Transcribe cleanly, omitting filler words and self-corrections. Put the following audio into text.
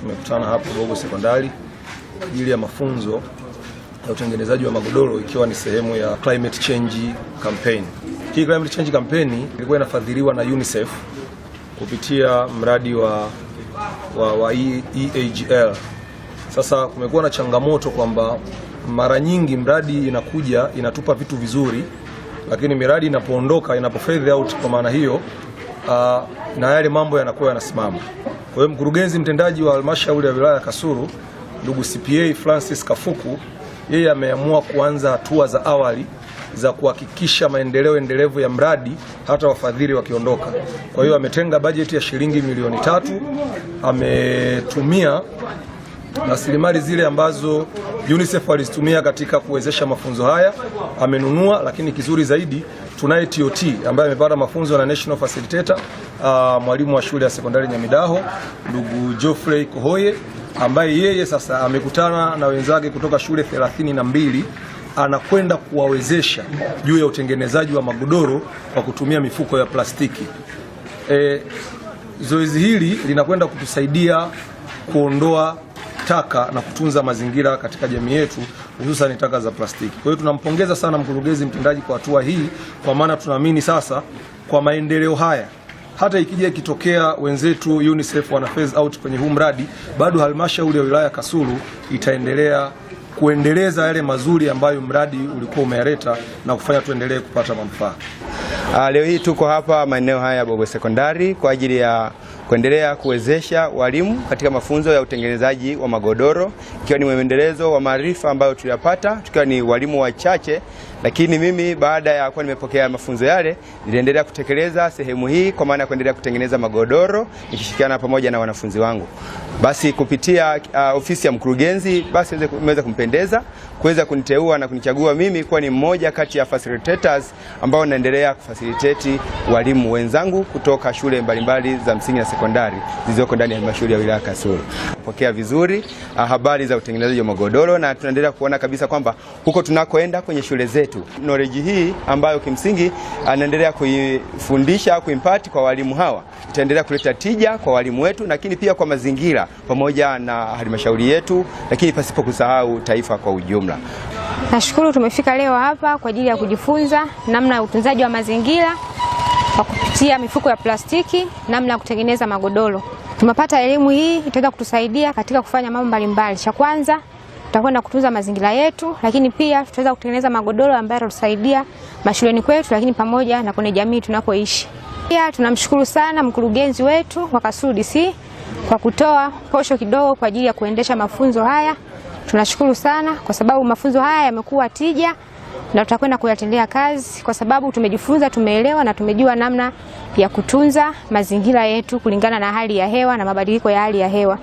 tumekutana hapa Gogo Sekondari kwa ajili ya mafunzo ya utengenezaji wa magodoro ikiwa ni sehemu ya climate change campaign. Hii climate change campaign ilikuwa inafadhiliwa na UNICEF kupitia mradi wa EAGL. Sasa kumekuwa na changamoto kwamba mara nyingi mradi inakuja inatupa vitu vizuri, lakini miradi inapoondoka, inapofade out, kwa maana hiyo na yale mambo yanakuwa yanasimama. Kwa hiyo mkurugenzi mtendaji wa halmashauri ya wilaya Kasulu, ndugu CPA Francis Kafuku, yeye ameamua kuanza hatua za awali za kuhakikisha maendeleo endelevu ya mradi hata wafadhili wakiondoka. Kwa hiyo ametenga bajeti ya shilingi milioni 3, ametumia rasilimali zile ambazo UNICEF walizitumia katika kuwezesha mafunzo haya, amenunua. Lakini kizuri zaidi, tunaye TOT ambaye amepata mafunzo na National Facilitator, mwalimu wa shule ya sekondari Nyamidaho, ndugu Geoffrey Kohoye, ambaye yeye sasa amekutana na wenzake kutoka shule 32, anakwenda kuwawezesha juu ya utengenezaji wa magodoro kwa kutumia mifuko ya plastiki. Zoezi hili linakwenda kutusaidia kuondoa taka na kutunza mazingira katika jamii yetu, hususan taka za plastiki. Kwa hiyo tunampongeza sana mkurugenzi mtendaji kwa hatua hii, kwa maana tunaamini sasa kwa maendeleo haya, hata ikija ikitokea wenzetu UNICEF wana phase out kwenye huu mradi, bado halmashauri ya wilaya Kasulu itaendelea kuendeleza yale mazuri ambayo mradi ulikuwa umeleta na kufanya tuendelee kupata manufaa. Leo hii tuko hapa maeneo haya ya Gogo Sekondari kwa ajili ya kuendelea kuwezesha walimu katika mafunzo ya utengenezaji wa magodoro, ikiwa ni mwendelezo wa maarifa ambayo tuliyapata tukiwa ni walimu wachache, lakini mimi baada ya kuwa nimepokea mafunzo yale niliendelea kutekeleza sehemu hii, kwa maana ya kuendelea kutengeneza magodoro nikishirikiana pamoja na wanafunzi wangu. Basi kupitia ofisi ya mkurugenzi basi imeweza kumpendeza kuweza kuniteua na kunichagua mimi kuwa ni mmoja kati ya facilitators ambao naendelea kufacilitate walimu wenzangu kutoka shule mbalimbali za msingi na sekondari zilizoko ndani ya halmashauri ya wilaya Kasulu. Pokea vizuri habari za utengenezaji wa magodoro, na tunaendelea kuona kabisa kwamba huko tunakoenda kwenye shule zetu, knowledge hii ambayo kimsingi anaendelea kuifundisha, kuimpart kwa walimu hawa, itaendelea kuleta tija kwa walimu wetu, lakini pia kwa mazingira pamoja na halmashauri yetu, lakini pasipo kusahau taifa kwa ujumla. Nashukuru tumefika leo hapa kwa ajili ya kujifunza namna ya utunzaji wa mazingira kwa kupitia mifuko ya plastiki, namna ya kutengeneza magodoro. Tumepata elimu hii itaweza kutusaidia katika kufanya mambo mbalimbali. Cha kwanza, tutakwenda kutunza mazingira yetu, lakini pia tutaweza kutengeneza magodoro ambayo yatatusaidia mashuleni kwetu, lakini pamoja na kwenye jamii tunakoishi. Pia tunamshukuru sana mkurugenzi wetu wa Kasulu DC kwa kutoa posho kidogo kwa ajili ya kuendesha mafunzo haya. Tunashukuru sana kwa sababu mafunzo haya yamekuwa tija na tutakwenda kuyatendea kazi, kwa sababu tumejifunza, tumeelewa na tumejua namna ya kutunza mazingira yetu kulingana na hali ya hewa na mabadiliko ya hali ya hewa.